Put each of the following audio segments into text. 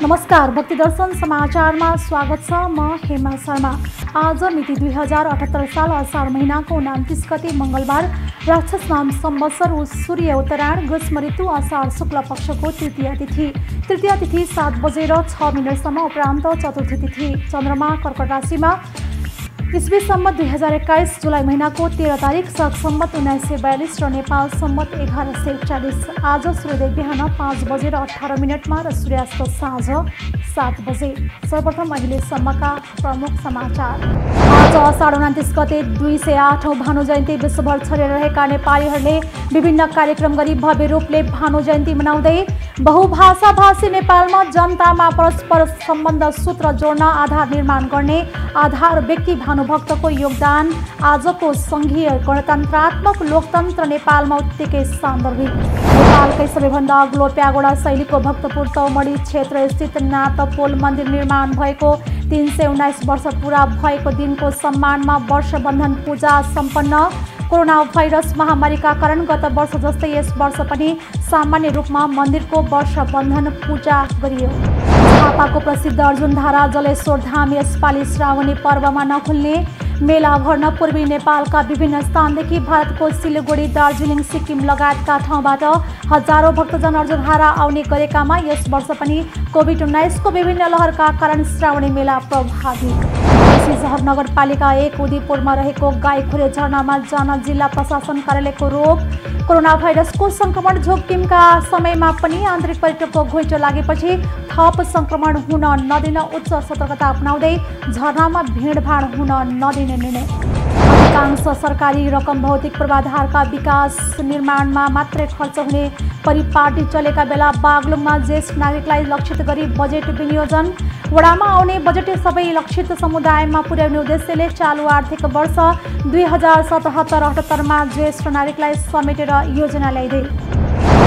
नमस्कार, भक्ति दर्शन समाचारमा स्वागत छ। म हेमा शर्मा। आज मिति 2078 साल असार महिनाको 29 गते मंगलबार राक्षस नाम संवत्सर सूर्य उत्तरायण ग्रीष्म ऋतु असार शुक्ल पक्षको तृतीय तिथि 7 बजेर 6 मिनटसम्म उपरान्त चतुर्थी तिथि चन्द्रमा कर्कट राशिमा इस्वी सम्मत 2021 जुलाई महिनाको 13 तारिक सक सम्मत 1942 र नेपाल सम्मत 1141। आज सूर्योदय बिहान 5 बजेर 18 मिनटमा र सूर्यास्त साँझ 7 बजे। सर्वप्रथम अहिलेसम्मका प्रमुख समाचार। आज असार 29 गते 208औं भानु जयन्ती विश्वभर छरिएर रहेका नेपालीहरूले विभिन्न कार्यक्रम गरी भव्य रूपले भानु जयन्ती मनाउँदै बहुभाषा भाषी नेपालमा जनतामा परस्पर सम्बन्ध सूत्र जोड्न आधार निर्माण गर्ने आधार व्यक्ति भानुभक्तको योगदान आजको संघीय गणतन्त्रात्मक लोकतन्त्र नेपालमा उत्तिकै सान्दर्भिक। नेपालकै सबैभन्दा अग्लो प्यागोडा शैलीको भक्तपुर तौमडी क्षेत्र स्थित नाथपोल मन्दिर निर्माण भएको 319 वर्ष पूरा भएको दिनको सम्मानमा वर्षबन्धन पूजा सम्पन्न। कोरोना भाइरस महामारीका कारण गत वर्ष जस्तै यस वर्ष पनि सामान्य रूपमा मन्दिरको वर्षबन्धन पूजा गरियो। झापाको प्रसिद्ध अर्जुनधारा जलेश्वर धाम यसपालि श्रावणी पर्वमा नखुल्ने। मेला भर्न पूर्वी नेपालका विभिन्न स्थानदेखि भारतको सिलगढी, दार्जिलिङ, सिक्किम लगायतका ठाउँबाट हजारौं भक्तजन अर्जुनधारा आउने गरेकामा यस वर्ष पनि कोभिड-19 को विभिन्न लहरका कारण श्रावणी मेला प्रभावित। शहर नगरपालिका 1 उदयपुरमा रहेको गाईखोरे झरनामा जान जिल्ला प्रशासन कार्यालयको रोक। कोरोना भाइरसको संक्रमण जोखिमका समयमा पनि आन्तरिक पर्यटकको घुइँचो लागेपछि थप संक्रमण हुन नदिन उच्च सतर्कता अपनाउँदै झरनामा भिडभाड हुन नदिने निर्णय। अधिकांश सरकारी रकम भौतिक पूर्वाधारका विकास निर्माणमा मात्रै खर्च हुने परिपाटी चलेका बेला बागलुङमा ज्येष्ठ नागरिकलाई लक्षित गरी बजेट विनियोजन। वडामा आउने बजेट सबै लक्षित समुदायमा पुर्याउने उद्देश्यले चालु आर्थिक वर्ष 2077-78 मा ज्येष्ठ नागरिकलाई समेटेर योजना ल्याइदै।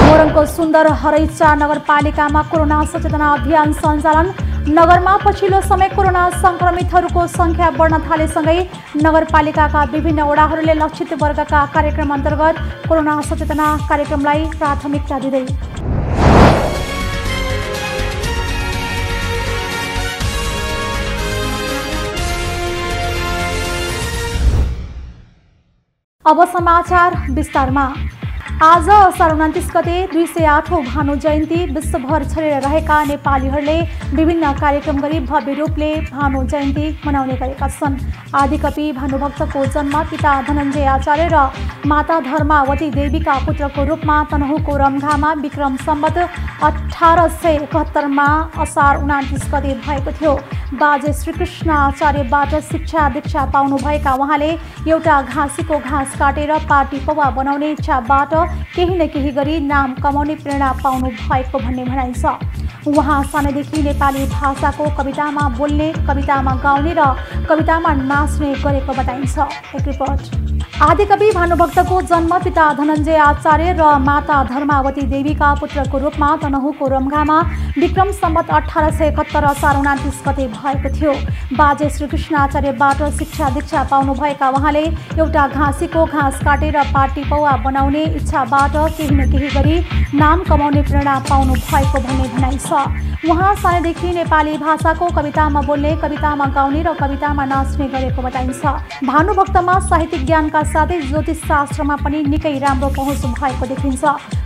मोरङको सुन्दर हरैचा नगरपालिकामा कोरोना सचेतना अभियान सञ्चालन। नगरमा पछिल्लो समय कोरोना संक्रमितहरूको संख्या बढ्न थालेसँगै नगरपालिकाका विभिन्न वडाहरूले लक्षित वर्गका कार्यक्रम अन्तर्गत कोरोना सचेतना कार्यक्रमलाई प्राथमिकता दिँदै। अब समाचार विस्तारमा। आज असार 29 गते 208औं भानु जयन्ती विश्वभर छरिएर रहेका नेपालीहरूले विभिन्न कार्यक्रम गरी भव्य रूपले भानु जयन्ती मनाउने गरेका छन्। आदिकवि भानुभक्तको जन्म पिता धनञ्जय आचार्य र माता धर्मावती देवीका पुत्रको रूपमा तनहुँको रम्घामा विक्रम सम्वत 1871 मा असार 29 गते भएको थियो। बाजे श्रीकृष्ण आचार्यबाट शिक्षा दीक्षा पाउनुभएका उहाँले एउटा घाँसीको घाँस काटेर पार्टी पौवा बनाउने इच्छाबाट केही न केही गरी नाम कमाउने प्रेरणा पाउनु भएको भन्ने भनाइन्छ। उहाँ सानैदेखि नेपाली भाषाको कवितामा बोल्ने, कवितामा गाउने र कवितामा नाच्ने गरेको बताइन्छ। एक रिपोर्ट। आदिकवि भानुभक्तको जन्म पिता धनञ्जय आचार्य र माता धर्मावती देवीका पुत्रको रूपमा तनहुँको रम्घामा विक्रम सम्वत 1871 असार 29 गते भएको थियो। बाजे श्रीकृष्ण आचार्यबाट शिक्षा दीक्षा पाउनुभएका उहाँले एउटा घाँसीको घाँस काटेर पार्टी पौवा बनाउने इच्छाबाट केही न केही गरी नाम कमाउने प्रेरणा पाउनु भएको भन्ने भनाइन्छ। उहाँ सानैदेखि नेपाली भाषाको कवितामा बोल्ने, कवितामा गाउने र कवितामा नाच्ने गरेको बताइन्छ। भानुभक्तमा साहित्यिक ज्ञानका साथै ज्योतिष शास्त्रमा पनि निकै राम्रो पहुँच भएको देखिन्छ।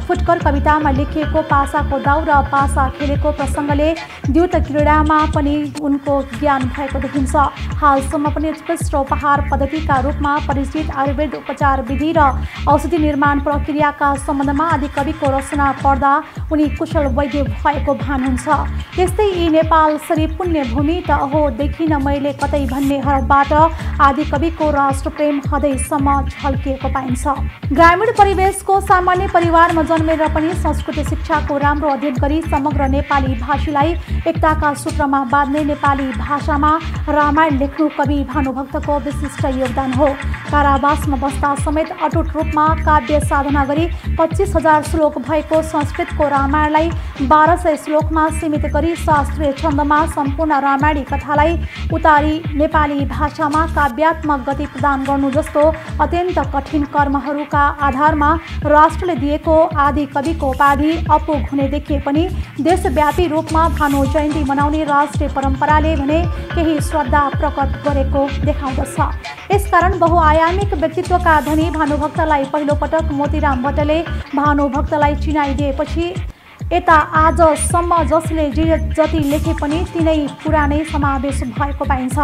फुटकर कवितामा लेखिएको पासाको दाउ र पासा खेलेको प्रसङ्गले द्युत क्रीडामा पनि उनको ज्ञान भएको देखिन्छ। हालसम्म पनि उत्कृष्ट उपहार पद्धतिका रूपमा परिचित आयुर्वेद उपचार विधि र औषधि निर्माण प्रक्रियाका सम्बन्धमा आदिकविको रचना पढ्दा उनी कुशल वैद्य भएको भान हुन्छ। त्यस्तै यी नेपाल सरी पुण्य भूमि त हो देखिन मैले कतै भन्ने हरबाट आदिकविको राष्ट्रप्रेम हदैसम्म झल्किएको पाइन्छ। ग्रामीण परिवेशको सामान्य परिवारमा जन्मेर पनि संस्कृत शिक्षाको राम्रो अध्ययन गरी समग्र नेपाली भाषीलाई एकताका सूत्रमा बाँध्ने नेपाली भाषामा रामायण लेख्नु कवि भानुभक्तको विशिष्ट योगदान हो। कारावासमा बस्दा समेत अटुट रूपमा काव्य साधना गरी 25,000 श्लोक भएको संस्कृतको रामायणलाई 1200 श्लोक श्लोकमा सीमित गरी शास्त्रीय छन्दमा सम्पूर्ण रामायणी कथालाई उतारी नेपाली भाषामा काव्यात्मक गति प्रदान गर्नु जस्तो अत्यन्त कठिन कर्महरूका आधारमा राष्ट्रले दिएको आदि कविको उपाधि अपुग हुने देखिए पनि देशव्यापी रूपमा भानु जयन्ती मनाउने राष्ट्रिय परम्पराले भने केही श्रद्धा प्रकट गरेको देखाउँदछ। यसकारण बहुआयामिक व्यक्तित्वका धनी भानुभक्तलाई पहिलोपटक मोतीराम भट्टले भानुभक्तलाई चिनाइदिएपछि यता आजसम्म जसले जे जति लेखे पनि तिनै पुरानै समावेश भएको पाइन्छ।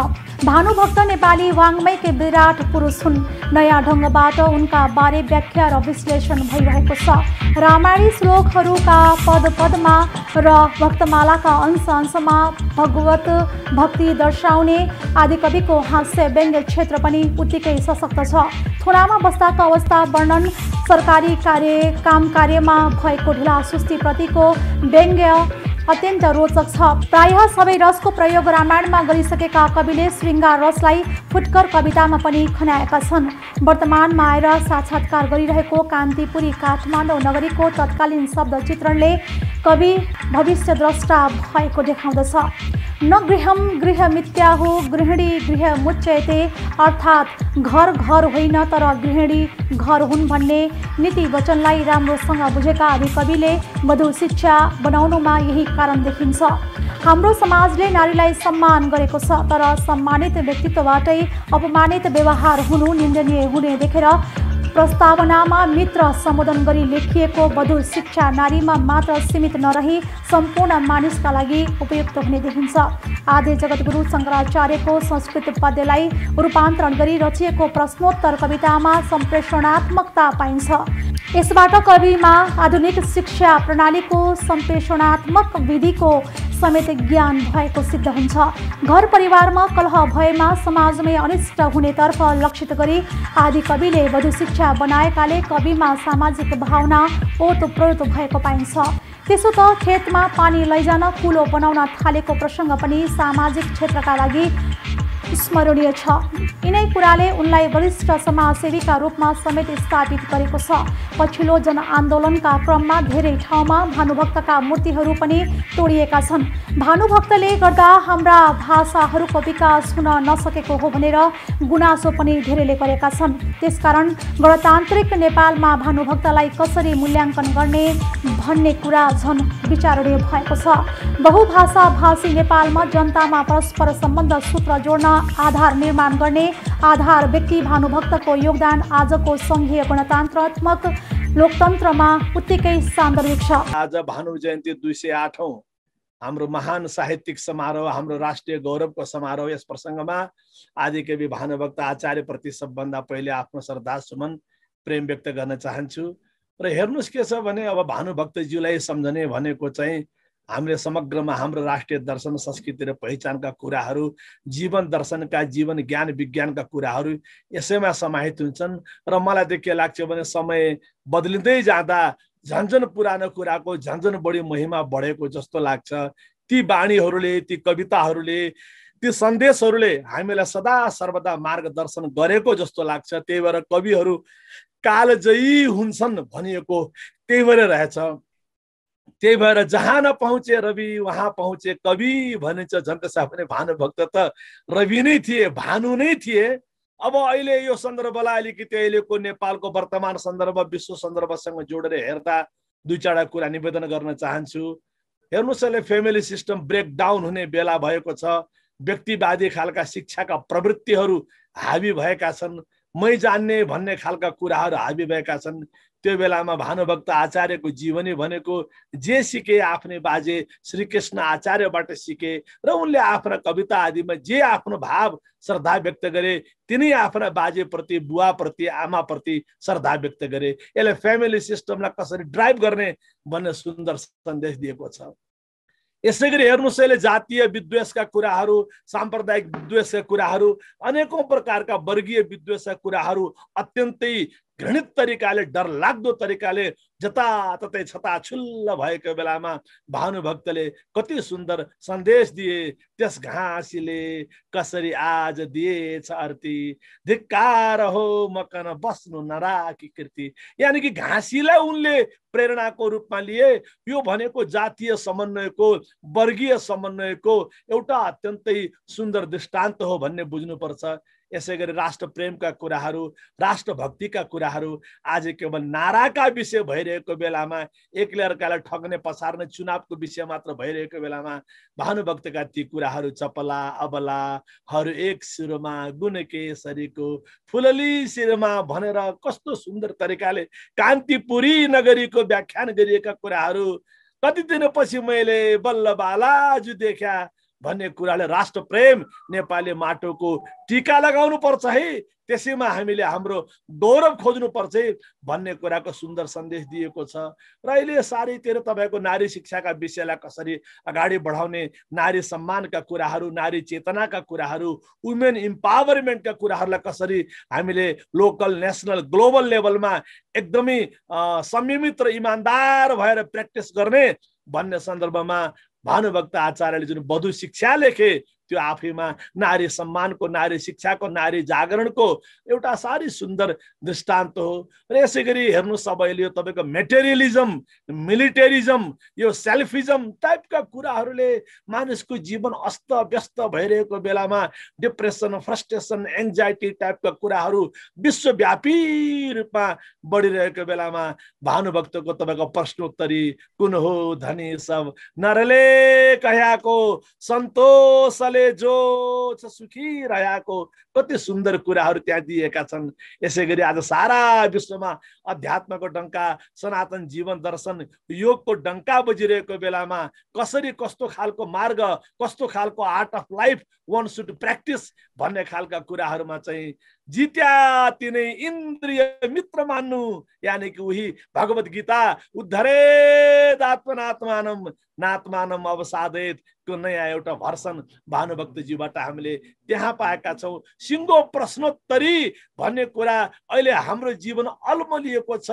भानुभक्त नेपाली वाङ्मयकै विराट पुरुष हुन्। नयाँ ढङ्गबाट उनका बारे व्याख्या र विश्लेषण भइरहेको छ। रामायणी श्लोकहरूका पद पदमा र भक्तमालाका अंश अंशमा भगवत भक्ति दर्शाउने आदिकविको हास्य व्यङ्ग्य क्षेत्र पनि उत्तिकै सशक्त छ। थुनामा बस्दाको अवस्था वर्णन, सरकारी काम कार्यमा भएको ढिला सुस्तीप्रतिको व्यङ्ग्य अत्यन्त रोचक छ। प्रायः सबै रसको प्रयोग रामायणमा गरिसकेका कविले श्रृङ्गार रसलाई फुटकर कवितामा पनि खन्याएका छन्। वर्तमानमा आएर साक्षात्कार गरिरहेको कान्तिपुरी काठमाडौँ नगरीको तत्कालीन शब्द चित्रणले कवि भविष्यद्रष्टा भएको देखाउँदछ। न गृहम गृहमित्याहु गृहिणी गृहमुच्यते, अर्थात् घर घर होइन तर गृहिणी घर हुन् भन्ने नीति वचनलाई राम्रोसँग बुझेका आदिकविले वधु शिक्षा बनाउनुमा यही कारण देखिन्छ। हाम्रो समाजले नारीलाई सम्मान गरेको छ, तर सम्मानित व्यक्तित्वबाटै अपमानित व्यवहार हुनु निन्दनीय हुने देखेर प्रस्तावनामा मित्र सम्बोधन गरी लेखिएको वधु शिक्षा नारीमा मात्र सीमित नरही सम्पूर्ण मानिसका लागि उपयुक्त हुने देखिन्छ। आदि जगद्गुरु शङ्कराचार्यको संस्कृत पद्यलाई रूपान्तरण गरी रचिएको प्रश्नोत्तर कवितामा सम्प्रेषणात्मकता पाइन्छ। यसबाट कविमा आधुनिक शिक्षा प्रणालीको सम्प्रेषणात्मक विधिको समेत ज्ञान भएको सिद्ध हुन्छ। घर परिवारमा कलह भएमा समाजमै अनिष्ट हुनेतर्फ लक्षित गरी आदि कविले वधु शिक्षा बनाएकाले कविमा सामाजिक भावना ओतप्रोत भएको पाइन्छ। त्यसो त खेतमा पानी लैजान कुलो बनाउन थालेको प्रसङ्ग पनि सामाजिक क्षेत्रका लागि स्मरणीय छ। यिनै कुराले उनलाई वरिष्ठ समाजसेवीका रूपमा समेत स्थापित गरेको छ। पछिल्लो जनआन्दोलनका क्रममा धेरै ठाउँमा भानुभक्तका मूर्तिहरू पनि तोडिएका छन्। भानुभक्तले गर्दा हाम्रा भाषाहरूको विकास हुन नसकेको हो भनेर गुनासो पनि धेरैले गरेका छन्। त्यसकारण गणतान्त्रिक नेपालमा भानुभक्तलाई कसरी मूल्याङ्कन गर्ने भन्ने कुरा झन् विचारणीय भएको छ। बहुभाषा भाषी नेपालमा जनतामा परस्पर सम्बन्ध सूत्र जोड्न आधार निर्माण गर्ने आधार व्यक्ति भानुभक्तको योगदान आजको सङ्घीय गणतन्त्रात्मक लोकतन्त्रमा उत्तिकै सान्दर्भिक छ। आज भानु जयन्ती 208औं हाम्रो महान साहित्यिक समारोह, हाम्रो राष्ट्रिय गौरवको समारोह। यस प्रसङ्गमा आदिकवि भानुभक्त आचार्यप्रति सबभन्दा पहिले आफ्नो श्रद्धासुमन प्रेम व्यक्त गर्न चाहन्छु। र हेर्नुस् के छ भने अब भानुभक्तज्यूलाई सम्झने भनेको चाहिँ हामीले समग्रमा हाम्रो राष्ट्रिय दर्शन, संस्कृति र पहिचानका कुराहरू, जीवन दर्शनका, जीवन ज्ञान विज्ञानका कुराहरू यसैमा समाहित हुन्छन्। र मलाई त के लाग्छ भने समय बदलिँदै जाँदा झन्झन पुरानो कुराको झन्झन बढी महिमा बढेको जस्तो लाग्छ। ती बाणीहरूले, ती कविताहरूले, ती सन्देशहरूले हामीलाई सदा सर्वदा मार्गदर्शन गरेको जस्तो लाग्छ। त्यही भएर कविहरू कालजयी हुन्छन् भनिएको त्यही भएर रहेछ। त्यही भएर जहाँ नपहुँचे रवि वहाँ पहुँचे कवि भनिन्छ। झन् त्यसै भने भानुभक्त त रवि नै थिए, भानु नै थिए। अब अहिले यो सन्दर्भलाई अलिकति अहिलेको नेपालको वर्तमान सन्दर्भ, विश्व सन्दर्भसँग जोडेर हेर्दा दुई चारवटा कुरा निवेदन गर्न चाहन्छु। हेर्नुहोस्, अहिले फ्यामिली सिस्टम ब्रेक डाउन हुने बेला भएको छ। व्यक्तिवादी खालका शिक्षाका प्रवृत्तिहरू हावी भएका छन्। मै जान्ने भन्ने खालका कुराहरू हावी भएका छन्। त्यो बेलामा भानुभक्त आचार्यको जीवनी भनेको जे सिके आफ्नै बाजे श्रीकृष्ण आचार्यबाट सिके र उनले आफ्ना कविता आदिमा जे आफ्नो भाव श्रद्धा व्यक्त गरे तिनी आफ्ना बाजेप्रति, बुवाप्रति, आमाप्रति श्रद्धा व्यक्त गरे। यसले फ्यामिली सिस्टमलाई कसरी ड्राइभ गर्ने भन्ने सुन्दर सन्देश दिएको छ। यसैगरी हेर्नुहोस्, अहिले जातीय विद्वेषका कुराहरू, साम्प्रदायिक विद्वेषका कुराहरू, अनेकौं प्रकारका वर्गीय विद्वेषका कुराहरू अत्यन्तै घृणित तरिकाले, डरलाग्दो तरिकाले जताततै छताछुल्ल भएको बेलामा भानुभक्तले कति सुन्दर सन्देश दिए। त्यस घाँसीले कसरी आज दिएछ अर्ती, धिक्कार हो मकन बस्नु नराखी कृति। यानी कि घाँसीलाई उनले प्रेरणाको रूपमा लिए। यो भनेको जातीय समन्वयको, वर्गीय समन्वयको एउटा अत्यन्तै सुन्दर दृष्टान्त हो भन्ने बुझ्नुपर्छ। यसै गरी राष्ट्र प्रेमका कुराहरू, राष्ट्रभक्तिका कुराहरू आज केवल नाराका विषय भइरहेको बेलामा, एकले अर्कालाई ठग्ने पछार्ने चुनावको विषय मात्र भइरहेको बेलामा भानुभक्तका ती कुराहरू चपला अबला हर एक शिरमा गुणकेसरीको फुलली शिरमा भनेर कस्तो सुन्दर तरिकाले कान्तिपुरी नगरीको व्याख्यान गरिएका कुराहरू, कति दिनपछि मैले बल्ल बालाजु देखा भन्ने कुराले राष्ट्र प्रेम नेपाली माटोको टीका लगाउनु पर्छ है, त्यसैमा हामीले हाम्रो गौरव खोज्नु पर्छ भन्ने कुराको सुन्दर सन्देश दिएको छ। र अहिले सारैतिर तपाईको नारी शिक्षाका विषयलाई कसरी अगाडि बढाउने, नारी सम्मानका कुराहरू, नारी चेतनाका कुराहरू, वुमेन इम्पावरमेन्टका कुराहरूलाई कसरी हामीले लोकल, नेसनल, ग्लोबल लेभलमा एकदमै संयमित र इमानदार भएर प्र्याक्टिस गर्ने भन्ने सन्दर्भमा भानुभक्त आचार्यले जुन वधु शिक्षा लेखे त्यो आफैमा नारी सम्मानको, नारी शिक्षाको, नारी जागरणको एउटा साह्रै सुन्दर दृष्टान्त हो। र यसै गरी हेर्नुहोस् सबैले यो तपाईँको मेटेरियलिजम, मिलिटेरिजम, यो सेल्फिजम टाइपका कुराहरूले मानिसको जीवन अस्त व्यस्त भइरहेको बेलामा डिप्रेसन, फ्रस्ट्रेसन, एङ्जाइटी टाइपका कुराहरू विश्वव्यापी रूपमा बढिरहेको बेलामा भानुभक्तको तपाईँको प्रश्नोत्तरी कुन हो धनी सब नरले कह्याको सन्तोषले जो छ सुखी रहेको, कति सुन्दर कुराहरू त्यहाँ दिएका छन्। यसै गरी आज सारा विश्वमा अध्यात्मको डङ्का, सनातन जीवन दर्शन, योगको डङ्का बजिरहेको बेलामा कसरी कस्तो खालको मार्ग, कस्तो खालको art of life one should practice भन्ने खालका कुराहरूमा चाहिँ जित्या तिनै इन्द्रिय मित्र मान्नु, यानी कि उही भगवत गीता उद्धरेद आत्मनात्मानम नात्मानम अवसादेत को नयाँ एउटा भर्सन भानुभक्तजीबाट हामीले त्यहाँ पाएका छौँ। सिङ्गो प्रश्नोत्तरी भन्ने कुरा अहिले हाम्रो जीवन अल्मलिएको छ।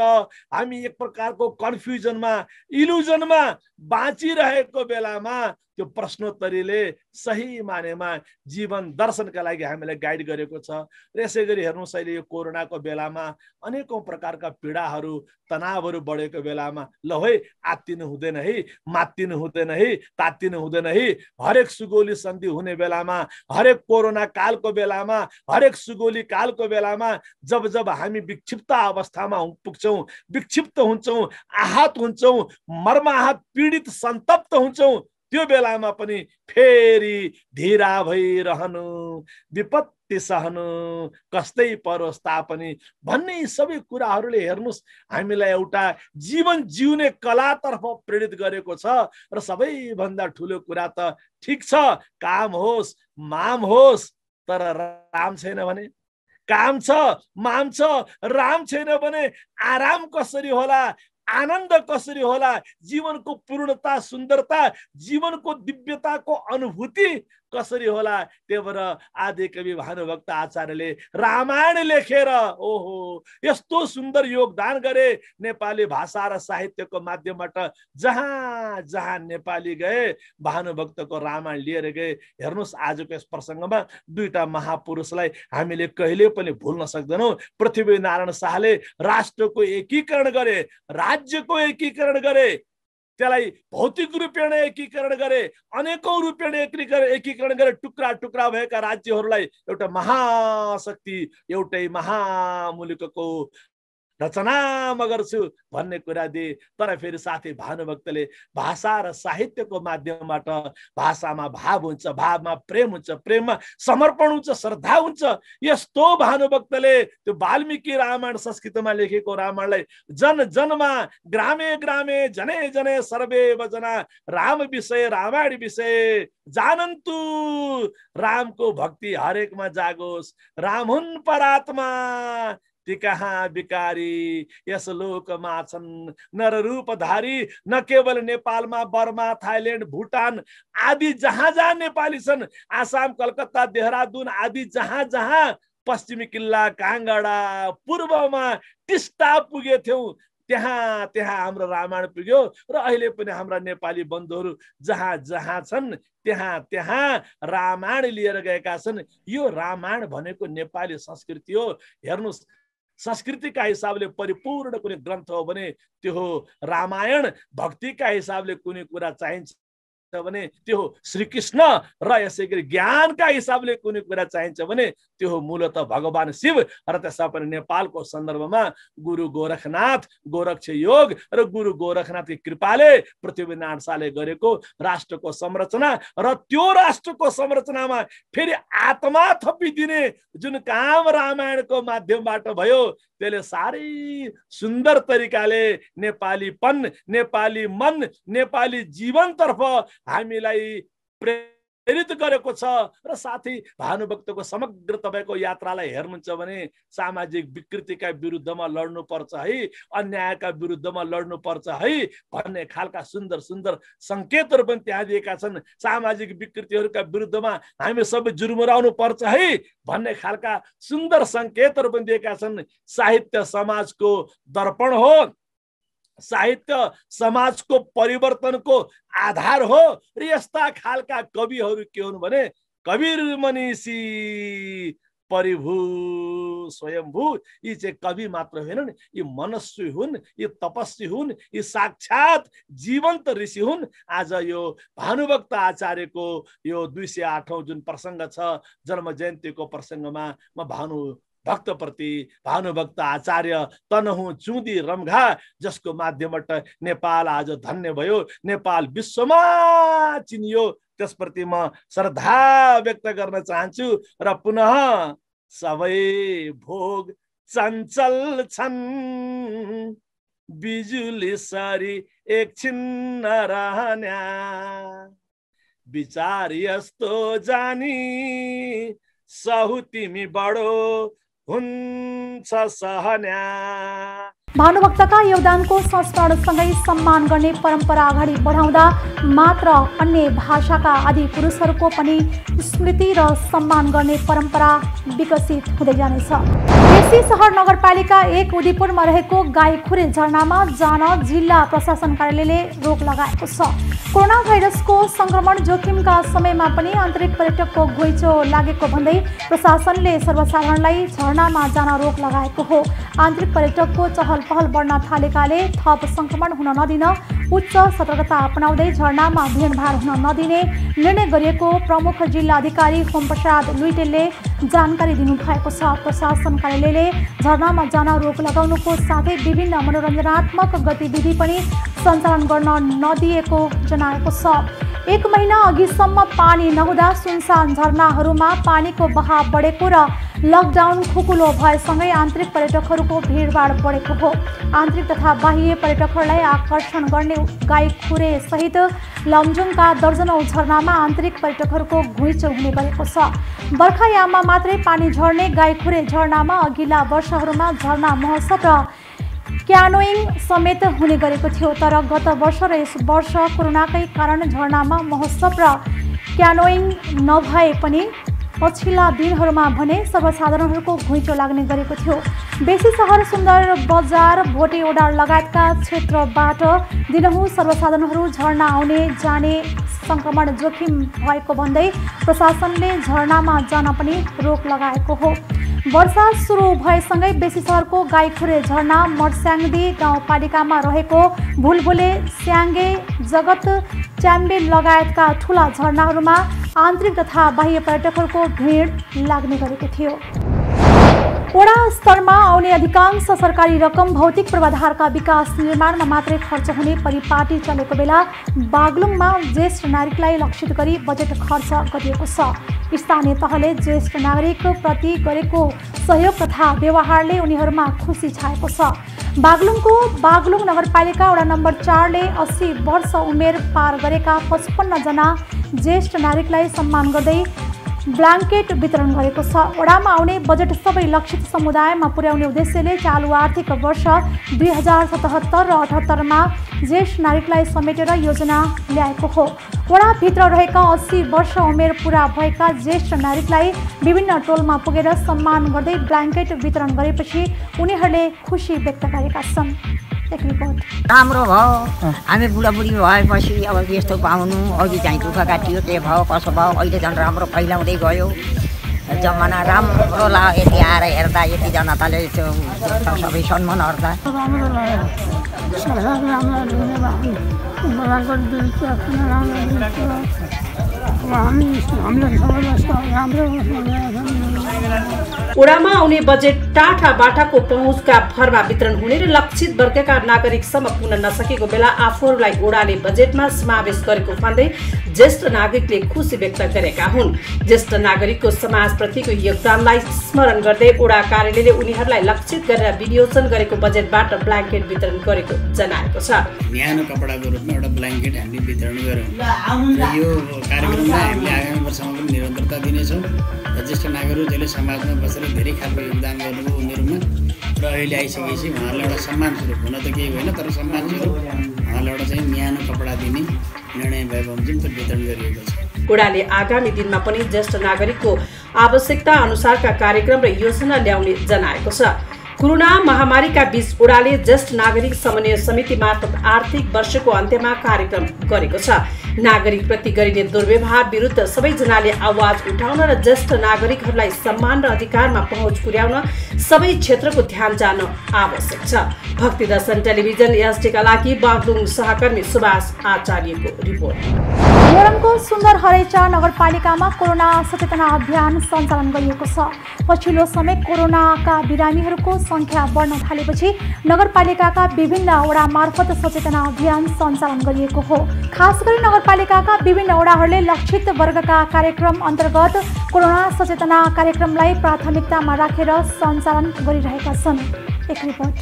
हामी एक प्रकारको कन्फ्युजनमा, इल्युजनमा बाँचिरहेको बेलामा त्यो प्रश्नोत्तरीले सही मानेमा जीवन दर्शनका लागि हामीलाई गाइड गरेको छ। र यसै गरी हेर्नुहोस् अहिले यो कोरोनाको बेलामा अनेकौं प्रकारका पीडाहरू, तनावहरू बढेको बेलामा ल है आत्तिनु हुँदैन है, मात्तिनु हुँदैन है, तात्तिनु हुँदैन है। हरेक सुगोली सन्धि हुने बेलामा, हरेक कोरोना कालको बेलामा, हरेक सुगोली कालको बेलामा जब जब हामी विक्षिप्त अवस्थामा पुग्छौँ, विक्षिप्त हुन्छौँ, आहत हुन्छौँ, मर्माहत, पीडित, सन्तप्त हुन्छौँ, त्यो बेलामा पनि फेरि धीरा भइरहनु, विपत्ति सहनु, कस्तै परोस् तापनि भन्ने सबै कुराहरूले हेर्नुहोस् हामीलाई एउटा जीवन जिउने कलातर्फ प्रेरित गरेको छ। र सबैभन्दा ठुलो कुरा त ठिक छ काम होस्, माम होस्, तर राम छैन भने, काम छ, माम छ, राम छैन भने आराम कसरी होला, आनन्द कसरी होला, जीवनको पूर्णता, सुन्दरता, जीवनको दिव्यताको अनुभूति कसरी होला। त्यही भएर आदिकवि भानुभक्त आचार्यले रामायण लेखेर ओहो यस्तो सुन्दर योगदान गरे। नेपाली भाषा र साहित्यको माध्यमबाट जहाँ जहाँ नेपाली गए भानुभक्तको रामायण लिएर गए। हेर्नुहोस् आजको यस प्रसङ्गमा दुईटा महापुरुषलाई हामीले कहिले पनि भुल्न सक्दैनौँ। पृथ्वीनारायण शाहले राष्ट्रको एकीकरण गरे, राज्यको एकीकरण गरे, त्यसलाई भौतिक रूपेण एकीकरण गरे, अनेकौं रूपेण एकीकरण गरे, टुक्रा टुक्रा भएका राज्यहरूलाई एउटा महाशक्ति, एउटै महामुलुकको रचना गर्छु भन्ने कुरा दिए। तर फेरि साथै भानुभक्तले भाषा र साहित्यको माध्यमबाट भाषामा भाव हुन्छ, भावमा प्रेम हुन्छ, प्रेममा समर्पण हुन्छ, श्रद्धा हुन्छ। यस्तो भानुभक्तले त्यो वाल्मीकि रामायण संस्कृतमा लेखेको रामायणलाई जन जनमा, ग्रामे ग्रामे, जने जने सर्वे वजना राम विषय, रामायण विषय जानन्तु, रामको भक्ति हरेकमा जागोस्, राम हुन् परात्मा ती कहाँ बिकारी यस लोकमा छन् नर रूपधारी। न केवल नेपालमा, बर्मा, थाइल्यान्ड, भुटान आदि जहाँ जहाँ नेपाली छन्, आसाम, कलकत्ता, देहरादून आदि जहाँ जहाँ पश्चिमी किल्ला काङ्गडा, पूर्वमा टिस्टा पुगेथ्यौँ, त्यहाँ हाम्रो रामायण पुग्यो। र अहिले पनि हाम्रा नेपाली बन्धुहरू जहाँ जहाँ छन् त्यहाँ रामायण लिएर गएका छन्। यो रामायण भनेको नेपाली संस्कृति हो। हेर्नुहोस्, संस्कृतिका हिसाबले परिपूर्ण कुनै ग्रन्थ हो भने त्यो हो रामायण। भक्तिका हिसाबले कुनै कुरा चाहिन्छ भने त्यो हो श्रीकृष्ण, र यसै गरी ज्ञानका हिसाबले कुनै कुरा चाहिन्छ भने त्यो हो मूलतः भगवान शिव। र त्यसमा पनि नेपालको सन्दर्भमा गुरु गोरखनाथ, गोरक्ष योग र गुरु गोरखनाथकी कृपाले पृथ्वीनारायण शाहले गरेको राष्ट्रको संरचना, र त्यो राष्ट्रको संरचनामा फेरि आत्मा थपिदिने जुन काम रामायणको माध्यमबाट भयो, त्यसले साह्रै सुन्दर तरिकाले नेपालीपन, नेपाली मन, नेपाली जीवनतर्फ हामीलाई प्रेरित गरेको छ। र साथै भानुभक्तको समग्र तपाईको यात्रालाई हेर्नुहुन्छ भने सामाजिक विकृतिका विरुद्धमा लड्नुपर्छ है, अन्यायका विरुद्धमा लड्नुपर्छ है भन्ने खालका सुन्दर सुन्दर संकेतहरू पनि त्यहाँ दिएका छन्। सामाजिक विकृतिहरूका विरुद्धमा हामी सबै जुर्मुराउनु पर्छ है भन्ने खालका सुन्दर संकेतहरू पनि दिएका छन्। साहित्य समाजको दर्पण हो, साहित्य समाजको परिवर्तनको आधार हो। र यस्ता खालका कविहरू के हुन् भने कबीर मनीषी परिभू स्वयंभू, यी चाहिँ कवि मात्र होइनन्, यी मनस्वी हुन्, यी तपस्वी हुन्, यी साक्षात जीवन्त ऋषि हुन्। आज यो भानुभक्त आचार्यको यो 208औं जुन प्रसङ्ग छ, जन्म जयन्तीको प्रसङ्गमा म भानुभक्तप्रति, भानुभक्त आचार्य तनहुँ चुदी रम्घा जसको माध्यमबाट नेपाल आज धन्य भयो, नेपाल विश्वमा चिनियो, त्यसप्रति म श्रद्धा व्यक्त गर्न चाहन्छु। र पुनः सबै भोग चञ्चल छन्, बिजुली सरी एकछिन नरहन्या, विचार यस्तो जानी सहु तिमी बडो हुन्छ सहन्या। भानुभक्तका योगदानको संस्मरणसँगै सम्मान गर्ने परम्परा अगाडि बढाउँदा मात्र अन्य भाषाका आदि पुरुषहरूको पनि स्मृति र सम्मान गर्ने परम्परा विकसित हुँदै जानेछ। बेसी सहर नगरपालिका 1 उदयपुरमा रहेको गाईखुरे झरनामा जान जिल्ला प्रशासन कार्यालयले रोक लगाएको छ। कोरोना भाइरसको संक्रमण जोखिमका समयमा पनि आन्तरिक पर्यटकको घुइँचो लागेको भन्दै प्रशासनले सर्वसाधारणलाई झरनामा जान रोक लगाएको हो। आन्तरिक पर्यटकको चहल पहल बढ्न थालेकाले थप संक्रमण हुन नदिन उच्च सतर्कता अपनाउँदै झरनामा भिडभाड हुन नदिने निर्णय गरिएको प्रमुख जिल्ला अधिकारी होमप्रसाद लुइटेलले जानकारी दिनुभएको छ। प्रशासन कार्यालयले झरनामा जान रोक लगाउनुको साथै विभिन्न मनोरञ्जनात्मक गतिविधि पनि सञ्चालन गर्न नदिएको जनाएको छ। 1 महिना अघिसम्म पानी नहुँदा सुनसान झरनाहरूमा पानीको बहाव बढेको र लकडाउन खुकुलो भएसँगै आन्तरिक पर्यटकहरूको भिडभाड बढेको हो। आन्तरिक तथा बाह्य पर्यटकहरूलाई आकर्षण गर्ने गाईखुरे सहित लमजुङका दर्जनौं झरनामा आन्तरिक पर्यटकहरूको घुइँचो हुने गरेको छ। बर्खायाममा मात्रै पानी झर्ने गाईखुरे झरनामा अघिल्ला वर्षहरूमा झरना महोत्सव र क्यानोइङ समेत हुने गरेको थियो, तर गत वर्ष र यस वर्ष कोरोनाकै कारण झरनामा महोत्सव र क्यानोइङ नभए पनि पछिल्ला दिनहरूमा भने सर्वसाधारणहरूको घुइँचो लाग्ने गरेको थियो। बेसी सहर, सुन्दर बजार, भोटे ओडार लगायतका क्षेत्रबाट दिनहुँ सर्वसाधारणहरू झरना आउने जाने संक्रमण जोखिम भएको भन्दै प्रशासनले झरनामा जान पनि रोक लगाएको हो। वर्षा सुरु भएसँगै बेसी सहरको गाईखुरे झरना, मर्स्याङदी गाउँपालिकामा रहेको भुलभुले, स्याङ्गे, जगत च्याम्बे लगायतका ठुला झरनाहरूमा आन्तरिक तथा बाह्य पर्यटकहरूको भिड लाग्ने गरेको थियो। वडा स्तरमा आउने अधिकांश सरकारी रकम भौतिक पूर्वाधारका विकास निर्माणमा मात्रै खर्च हुने परिपाटी चलेको बेला बागलुङमा ज्येष्ठ नागरिकलाई लक्षित गरी बजेट खर्च गरिएको छ। स्थानीय तहले ज्येष्ठ नागरिक प्रति गरेको सहयोग तथा व्यवहारले उनीहरूमा खुसी छाएको छ। बागलुङको बागलुङ नगरपालिका वडा नम्बर 4 ले 80 वर्ष उमेर पार गरेका 55 जना ज्येष्ठ नागरिकलाई सम्मान गर्दै ब्ल्याङ्केट वितरण गरेको छ। वडामा आउने बजेट सबै लक्षित समुदायमा पुर्याउने उद्देश्यले चालु आर्थिक वर्ष 2077 र 78मा ज्येष्ठ नागरिकलाई समेटेर योजना ल्याएको हो। वडाभित्र रहेका 80 वर्ष उमेर पुरा भएका ज्येष्ठ नागरिकलाई विभिन्न टोलमा पुगेर सम्मान गर्दै ब्ल्याङ्केट वितरण गरेपछि उनीहरूले खुसी व्यक्त गरेका छन्। एक रिपोर्ट। राम्रो भयो, हामी बुढाबुढी भएपछि अब यस्तो पाउनु, अघि चाहिँ दुःख काटियो, के भयो कसो भयो, अहिले झन् राम्रो फैलाउँदै गयो, जमाना राम्रो लाग्यो। यति आएर हेर्दा यति जनताले त्यो सबै सम्मान गर्दा राम्रो ओडामा आउने बजेट टाढा बाटाको पहुँचका भरमा वितरण हुने र लक्षित वर्गका नागरिकसम्म पुग्न नसकेको बेला आफूहरूलाई ओडाले बजेटमा समावेश गरेको भन्दै ज्येष्ठ नागरिकले खुसी व्यक्त गरेका हुन्। ज्येष्ठ नागरिकको समाजप्रतिको योगदानलाई स्मरण गर्दै ओडा कार्यालयले उनीहरूलाई लक्षित गरेर विनियोजन गरेको बजेटबाट ब्ल्याङ्केट वितरण गरेको जनाएको छ। न्यानो कपडाको रूपमा एउटा ब्ल्याङ्केट हामीले वितरण गऱ्यौँ र यो कार्यक्रमलाई हामीले आगामी वर्षमा पनि निरन्तरता दिनेछौँ र ज्येष्ठ नागरिक जसले समाजमा बसेर धेरै खालको योगदान गर्नुभयो उनीहरूमा र अहिले आइसकेपछि उहाँहरूलाई एउटा सम्मान स्वरूप, हुन त केही होइन तर सम्मान स्वरूप उहाँलाई एउटा चाहिँ न्यानो कपडा दिने निर्णय भएको हुन्छ, त्यो वितरण गरिएको छ। ओडाले आगामी दिनमा पनि ज्येष्ठ नागरिकको आवश्यकता अनुसारका कार्यक्रम र योजना ल्याउने जनाएको छ। कोरोना महामारीका बीच ओडाले ज्येष्ठ नागरिक समन्वय समिति मार्फत आर्थिक वर्षको अन्त्यमा कार्यक्रम गरेको छ। नागरिक प्रति गरिने दुर्व्यवहार विरुद्ध सबैजनाले आवाज उठाउन र ज्येष्ठ नागरिकहरूलाई सम्मान र अधिकारमा पहुँच पुर्याउन सबै क्षेत्रको ध्यान जान आवश्यक छ। भक्ति दर्शन टेलिभिजन एसडीका लागि बागलुङ सहकर्मी सुभाष आचार्यको रिपोर्ट। मोरङको सुन्दर हरेचा नगरपालिकामा कोरोना सचेतना अभियान सञ्चालन गरिएको छ। पछिल्लो समय कोरोनाका बिरामीहरूको संख्या बढ्न थालेपछि नगरपालिकाका विभिन्न वडा मार्फत सचेतना अभियान सञ्चालन गरिएको हो। खास गरी नगरपालिकाका विभिन्न वडाहरूले लक्षित वर्गका कार्यक्रम अन्तर्गत कोरोना सचेतना कार्यक्रमलाई प्राथमिकतामा राखेर सञ्चालन गरिरहेका छन्। एक रिपोर्ट।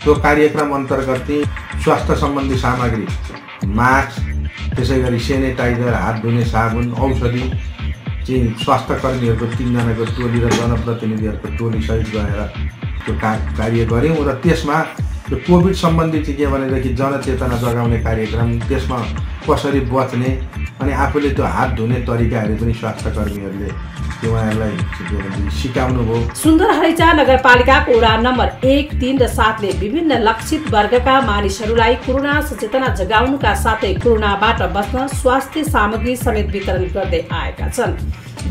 त्यो कार्यक्रम अन्तर्गत स्वास्थ्य सम्बन्धी सामग्री, मास्क, त्यसै गरी सेनिटाइजर, हात धुने साबुन, औषधि चाहिँ स्वास्थ्य कर्मीहरूको 3 जनाको टोली र जनप्रतिनिधिहरूको टोली सहित गएर त्यो कार्य गऱ्यौँ र त्यसमा त्यो कोभिड सम्बन्धी चाहिँ के भनेदेखि जनचेतना जगाउने कार्यक्रम, त्यसमा कसरी बच्ने अनि आफूले त्यो हात धुने तरिकाहरू पनि स्वास्थ्य कर्मीहरूले उहाँहरूलाई सिकाउनु भयो। सुन्दर हरेचा नगरपालिकाको वडा नम्बर 1, 3 र 7 ले विभिन्न लक्षित वर्गका मानिसहरूलाई कोरोना सचेतना जगाउनुका साथै कोरोनाबाट बच्न स्वास्थ्य सामग्री समेत वितरण गर्दै आएका छन्।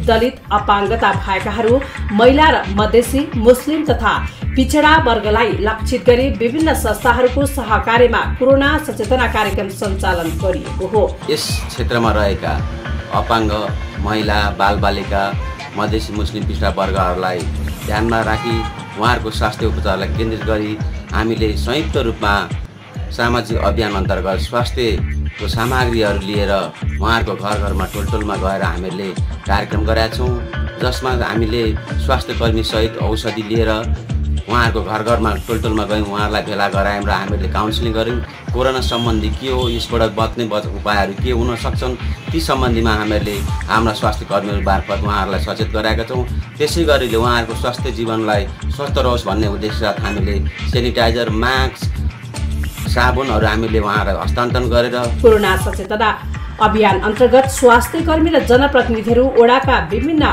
दलित, अपाङ्गता भएकाहरू, महिला र मधेसी, मुस्लिम तथा पिछडा वर्गलाई लक्षित गरी विभिन्न संस्थाहरूको सहकार्यमा कोरोना सचेतना कार्यक्रम सञ्चालन गरिएको हो। यस क्षेत्रमा रहेका अपाङ्ग, महिला, बालबालिका, मधेसी, मुस्लिम, पिछडा वर्गहरूलाई ध्यानमा राखी उहाँहरूको स्वास्थ्य उपचारलाई केन्द्रित गरी हामीले संयुक्त रूपमा सामाजिक अभियान अन्तर्गत स्वास्थ्यको सामग्रीहरू लिएर उहाँहरूको घर घरमा टोलटोलमा गएर हामीले कार्यक्रम गरेका छौँ, जसमा हामीले स्वास्थ्य कर्मी सहित औषधि लिएर उहाँहरूको घर घरमा टोलटोलमा गयौँ, उहाँहरूलाई भेला गरायौँ र हामीले काउन्सिलिङ गऱ्यौँ। कोरोना सम्बन्धी के हो, यसबाट बच्ने उपायहरू के हुन सक्छन्, ती सम्बन्धीमा हामीले हाम्रा स्वास्थ्य कर्मीहरू मार्फत उहाँहरूलाई सचेत गराएका छौँ। त्यसै गरी उहाँहरूको स्वास्थ्य जीवनलाई स्वस्थ रहोस् भन्ने उद्देश्य साथ हामीले सेनिटाइजर, मास्क, साबुनहरू हामीले उहाँहरूलाई हस्तान्तरण गरेर कोरोना सचेतना अभियान अन्तर्गत स्वास्थ्य कर्मी र जनप्रतिनिधिहरू वडाका विभिन्न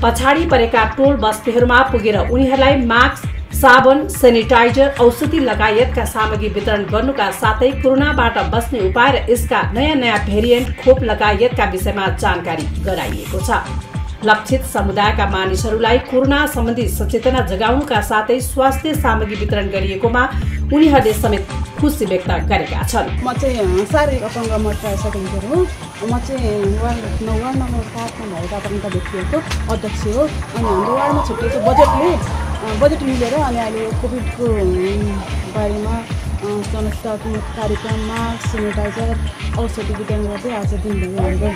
पछाडि परेका टोल बस्तीहरूमा पुगेर उनीहरूलाई मास्क, साबुन, सेनिटाइजर, औषधि लगायतका सामग्री वितरण गर्नुका साथै कोरोनाबाट बच्ने उपाय र यसका नयाँ भेरिएन्ट, खोप लगायतका विषयमा जानकारी गराइएको छ। लक्षित समुदायका मानिसहरूलाई कोरोना सम्बन्धी सचेतना जगाउनुका साथै स्वास्थ्य सामग्री वितरण गरिएकोमा उनीहरूले समेत खुसी व्यक्त गरेका छन्। म चाहिँ शारीरिक अपाङ्ग मोर्चा सेक्रेटरी हो। म चाहिँ वार्ड नम्बर 7 मा भएका अपाङ्गता व्यक्तिहरूको अध्यक्ष हो। अनि हाम्रो वार्डमा छुट्टिएको बजेट मिलेर अनि अहिले कोभिडको बारेमा जनचेतनात्मक कार्यक्रममा सेनिटाइजर औषधि वितरण गर्दै आज दिनभरि हाम्रो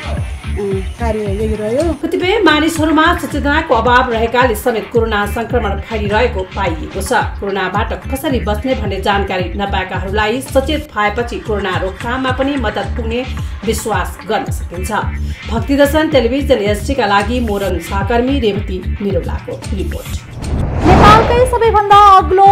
कार्य यही रह्यो। कतिपय मानिसहरूमा सचेतनाको अभाव रहेकाले समेत कोरोना संक्रमण फैलिरहेको पाइएको छ। कोरोनाबाट कसरी बच्ने भन्ने जानकारी नपाएकाहरूलाई सचेत भएपछि कोरोना रोकथाममा पनि मद्दत पुग्ने विश्वास गर्न सकिन्छ। भक्ति दर्शन टेलिभिजन एसटीका लागि मोरङ सहकर्मी रेवती निरौलाको रिपोर्ट। नेपालकै सबैभन्दा अग्लो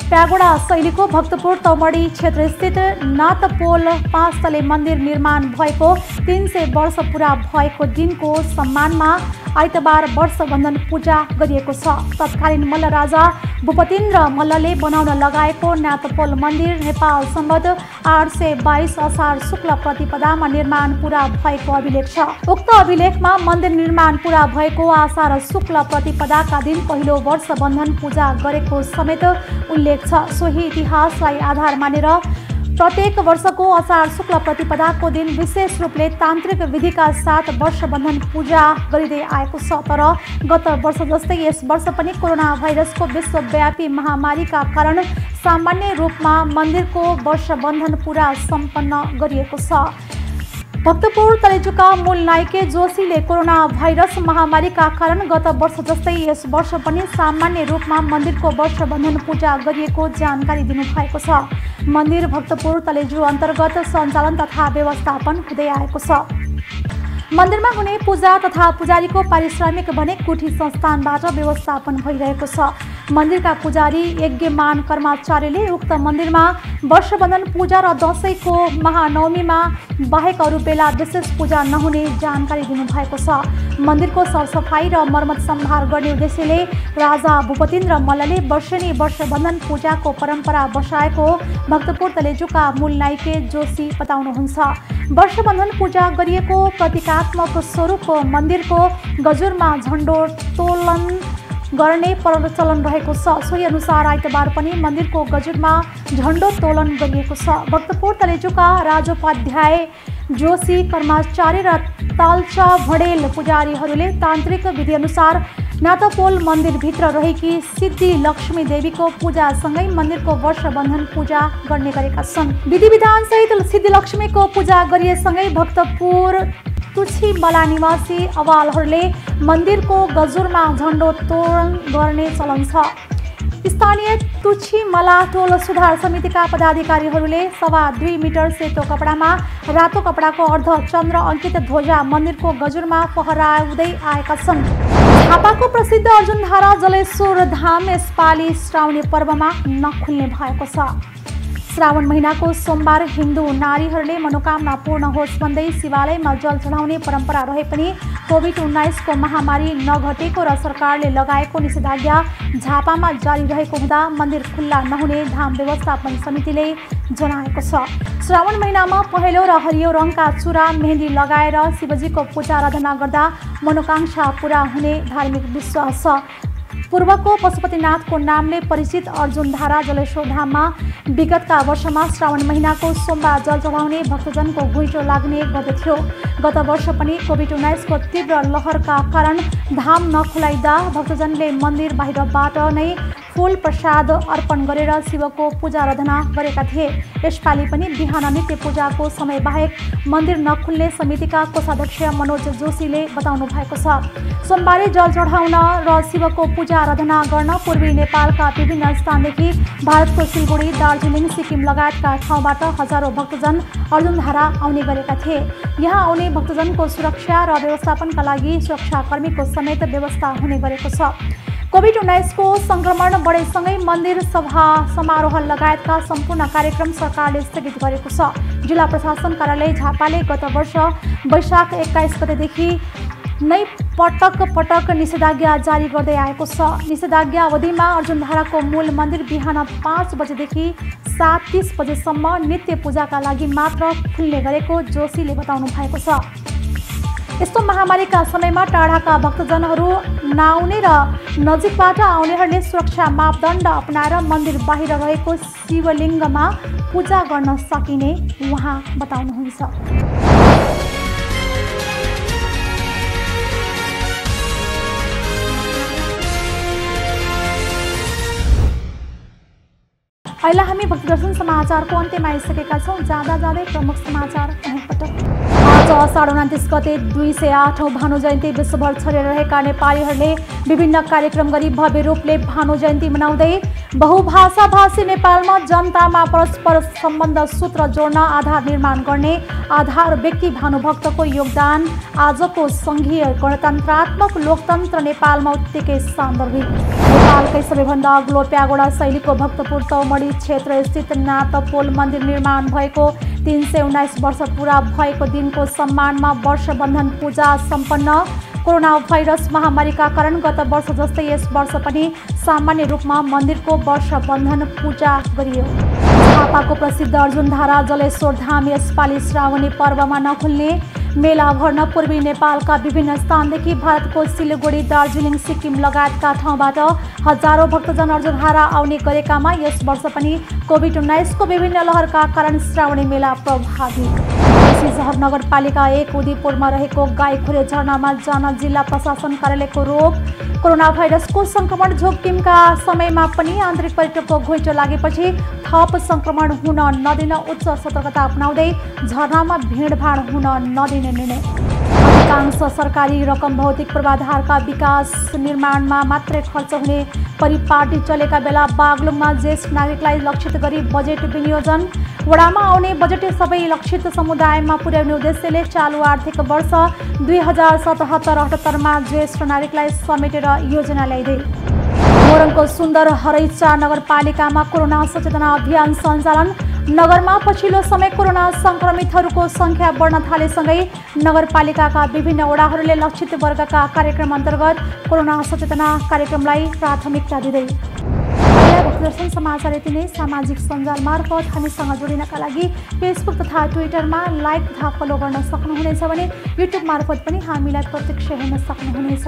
प्यागोडा शैलीको भक्तपुर तौमडी क्षेत्रस्थित नाथपोल 5 तले मन्दिर निर्माण भएको 300 वर्ष पुरा भएको दिनको सम्मानमा आइतबार वर्षबन्धन पूजा गरिएको छ। तत्कालीन मल्ल राजा भूपतिन्द्र मल्लले बनाउन लगाएको नाथपोल मन्दिर नेपाल सम्बत 822 असार शुक्ल प्रतिपदामा निर्माण पूरा भएको अभिलेख छ। उक्त अभिलेखमा मन्दिर निर्माण पूरा भएको आषाढ शुक्ल प्रतिपदाका दिन पहिलो वर्षबन्धन पूजा गरेको समेत उल्लेख छ। सोही इतिहासलाई आधार मानेर प्रत्येक वर्षको असार शुक्ल प्रतिपदाको दिन विशेष रूपले तान्त्रिक विधिका साथ वर्षबन्धन पूजा गरिँदै आएको छ। तर गत वर्ष जस्तै यस वर्ष पनि कोरोना भाइरसको विश्वव्यापी महामारीका कारण सामान्य रूपमा मन्दिरको वर्षबन्धन पूरा सम्पन्न गरिएको छ। भक्तपुर तलेजुका मूल नायके जोशीले कोरोना भाइरस महामारीका कारण गत वर्ष जस्तै यस वर्ष पनि सामान्य रूपमा मन्दिरको वर्षबन्धन पूजा गरिएको जानकारी दिनुभएको छ। मन्दिर भक्तपुर तलेजु अन्तर्गत सञ्चालन तथा व्यवस्थापन हुँदै आएको छ। मन्दिरमा हुने पूजा तथा पुजारीको पारिश्रमिक भने कुठी संस्थानबाट व्यवस्थापन भइरहेको छ। मन्दिरका पुजारी यज्ञमान कर्मचारीले उक्त मन्दिरमा वर्षबन्धन पूजा र दशैंको महानवमीमा बाहेक अरू बेला विशेष पूजा नहुने जानकारी दिनुभएको छ। मन्दिरको सरसफाई र मर्मत सम्भार गर्ने उद्देश्यले राजा भूपतिन्द्र मल्लले वर्षेनी वर्षबन्धन पूजाको परम्परा बसाएको भक्तपुर तलेजुका मूल नायके जोशी बताउनुहुन्छ। वर्षबन्धन पूजा गरिएको प्रतीकात्मक स्वरूपको मन्दिरको गजुरमा झण्डोत्तोलन गर्ने प्रचलन रहेको छ। सोही अनुसार आइतबार पनि मन्दिरको गजुरमा झण्डोत्तोलन गरिएको छ। भक्तपुर तलेजुका राजोपाध्याय जोशी कर्मचारी र तालचा भडेल पुजारीहरूले तान्त्रिक विधिअनुसार नाथपोल मन्दिरभित्र रहेकी सिद्धि लक्ष्मी देवीको पूजासँगै मन्दिरको वर्षबन्धन पूजा गर्ने गरेका छन्। विधि विधानसहित सिद्धि लक्ष्मीको पूजा गरिएसँगै भक्तपुर तुछी मला निवासी अवालहरूले मन्दिरको गजुरमा झण्डोत्तोलन गर्ने चलन छ। स्थानीय तुछी मला टोल सुधार समितिका पदाधिकारीहरूले 2.25 मिटर सेतो कपडामा रातो कपडाको अर्ध चन्द्र अङ्कित ध्वजा मन्दिरको गजुरमा फहराउँदै आएका छन्। झापाको प्रसिद्ध अर्जुनधारा जलेश्वर धाम यसपालि श्रावणी पर्वमा नखुल्ने भएको छ। श्रावण महिनाको सोमबार हिन्दू नारीहरूले मनोकामना पूर्ण होस् भन्दै शिवालयमा जल चढाउने परम्परा रहे पनि कोभिड-19 को महामारी नघटेको र सरकारले लगाएको निषेधाज्ञा झापामा जारी रहेको हुँदा मन्दिर खुल्ला नहुने धाम व्यवस्थापन समितिले जनाएको छ। श्रावण महिनामा पहेँलो र हरियो रङका चुरा मेहन्दी लगाएर शिवजीको पूजा आराधना गर्दा मनोकांक्षा पूरा हुने धार्मिक विश्वास छ। पूर्वको पशुपतिनाथको नामले परिचित अर्जुनधारा जलेश्वर धाममा विगतका वर्षमा श्रावण महिनाको सोमबार जल चढाउने भक्तजनको घुइँचो लाग्ने गर्दथ्यो। गत वर्ष पनि कोभिड-19 को तीव्र लहरका कारण धाम नखुलाइदा भक्तजनले मन्दिर बाहिरबाट नै फूल प्रसाद अर्पण गरेर शिवको पूजा आराधना गरेका थिए। यसपालि पनि बिहान नित्य पूजाको समय बाहेक मन्दिर नखुल्ने समितिका कोषाध्यक्ष मनोज जोशीले बताउनु भएको छ। सोमबारे जल चढाउन र शिवको पूजा आराधना गर्न पूर्वी नेपालका विभिन्न स्थानदेखि भारतको सिलगढी, दार्जिलिङ, सिक्किम लगायतका ठाउँबाट हजारौं भक्तजन अर्जुनधारा आउने गरेका थिए। यहाँ आउने भक्तजनको सुरक्षा र व्यवस्थापनका लागि सुरक्षाकर्मीको समेत व्यवस्था हुने गरेको छ। कोभिड-19 को संक्रमण बढेसँगै मन्दिर सभा समारोह लगायतका सम्पूर्ण कार्यक्रम सरकारले स्थगित गरेको छ। जिल्ला प्रशासन कार्यालय झापाले गत वर्ष वैशाख 21 गतेदेखि नै पटक निषेधाज्ञा जारी गर्दै आएको छ। निषेधाज्ञा अवधिमा अर्जुनधाराको मूल मन्दिर बिहान 5 बजेदेखि 7:30 बजेसम्म नित्य पूजाका लागि मात्र खुल्ने गरेको जोशीले बताउनु भएको छ। यस्तो महामारीका समयमा टाढाका भक्तजनहरू नआउने र नजिकबाट आउनेहरूले सुरक्षा मापदण्ड अपनाएर मन्दिर बाहिर रहेको शिवलिङ्गमा पूजा गर्न सकिने उहाँ बताउनुहुन्छ। अहिले हामी भक्तिदर्शन समाचारको अन्त्यमा आइसकेका छौँ। जाँदा जाँदै प्रमुख समाचार पटक। आज असाढ 29 गते 208औं भानु जयन्ती विश्वभर छरिएर रहेका नेपालीहरूले विभिन्न कार्यक्रम गरी भव्य रूपले भानु जयन्ती मनाउँदै बहुभाषा भाषी नेपालमा जनतामा परस्पर सम्बन्ध सूत्र जोड्न आधार निर्माण गर्ने आधार व्यक्ति भानुभक्तको योगदान आजको सङ्घीय गणतन्त्रात्मक लोकतन्त्र नेपालमा उत्तिकै सान्दर्भिक। नेपालकै सबैभन्दा अग्लो प्यागोडा शैलीको भक्तपुर तौमडी क्षेत्र स्थित नाथपोल मन्दिर निर्माण भएको 319 वर्ष पूरा भएको दिनको सम्मानमा वर्षबन्धन पूजा सम्पन्न। कोरोना भाइरस महामारीका कारण गत वर्ष जस्तै यस वर्ष पनि सामान्य रूपमा मन्दिरको वर्षबन्धन पूजा गरियो। झापाको प्रसिद्ध अर्जुनधारा जलेश्वर धाम यसपालि श्रावणी पर्वमा नखुल्ने। मेला भर्न पूर्वी नेपालका विभिन्न स्थानदेखि भारतको सिलगढी, दार्जिलिङ, सिक्किम लगायतका ठाउँबाट हजारौं भक्तजन अर्जुनधारा आउने गरेकामा यस वर्ष पनि कोभिड-19 को विभिन्न लहरका कारण श्रावणी मेला प्रभावित। शहर नगरपालिका 1 उदयपुरमा रहेको गाईखोरे झरनामा जान जिल्ला प्रशासन कार्यालयको रोक। कोरोना भाइरसको संक्रमण जोखिमका समयमा पनि आन्तरिक पर्यटकको घुइँचो लागेपछि थप संक्रमण हुन नदिन उच्च सतर्कता अपनाउँदै झरनामा भिडभाड हुन नदिने निर्णय। अधिकांश सरकारी रकम भौतिक पूर्वाधारका विकास निर्माणमा मात्रै खर्च हुने परिपाटी चलेका बेला बागलुङमा ज्येष्ठ नागरिकलाई लक्षित गरी बजेट विनियोजन। वडामा आउने बजेट सबै लक्षित समुदायमा पुर्याउने उद्देश्यले चालु आर्थिक वर्ष 2077-78 मा ज्येष्ठ नागरिकलाई समेटेर योजना ल्याइँदै। मोरङको सुन्दर हरैचा नगरपालिकामा कोरोना सचेतना अभियान सञ्चालन। नगरमा पछिल्लो समय कोरोना संक्रमितहरूको संख्या बढ्न थालेसँगै नगरपालिकाका विभिन्न वडाहरूले लक्षित वर्गका कार्यक्रम अन्तर्गत कोरोना सचेतना कार्यक्रमलाई प्राथमिकता दिँदै। भक्तिदर्शन समाचार यति नै। सामाजिक सञ्जाल मार्फत हामीसँग जोडिनका लागि फेसबुक तथा ट्विटरमा लाइक तथा फलो गर्न सक्नुहुनेछ भने युट्युब मार्फत पनि हामीलाई प्रत्यक्ष हेर्न सक्नुहुनेछ।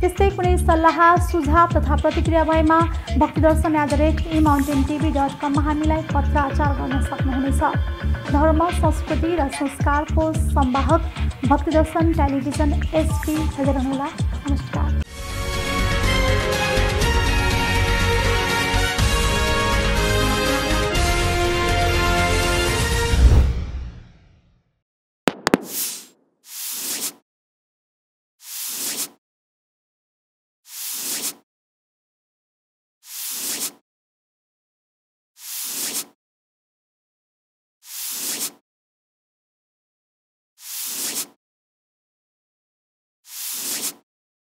त्यस्तै कुनै सल्लाह सुझाव तथा प्रतिक्रिया भएमा भक्तिदर्शन@emountaintv.com मा हामीलाई पत्राचार गर्न सक्नुहुनेछ। धर्म, संस्कृति र संस्कारको संवाहक भक्तिदर्शन टेलिभिजन SP हेर्नुहोला। नमस्कार।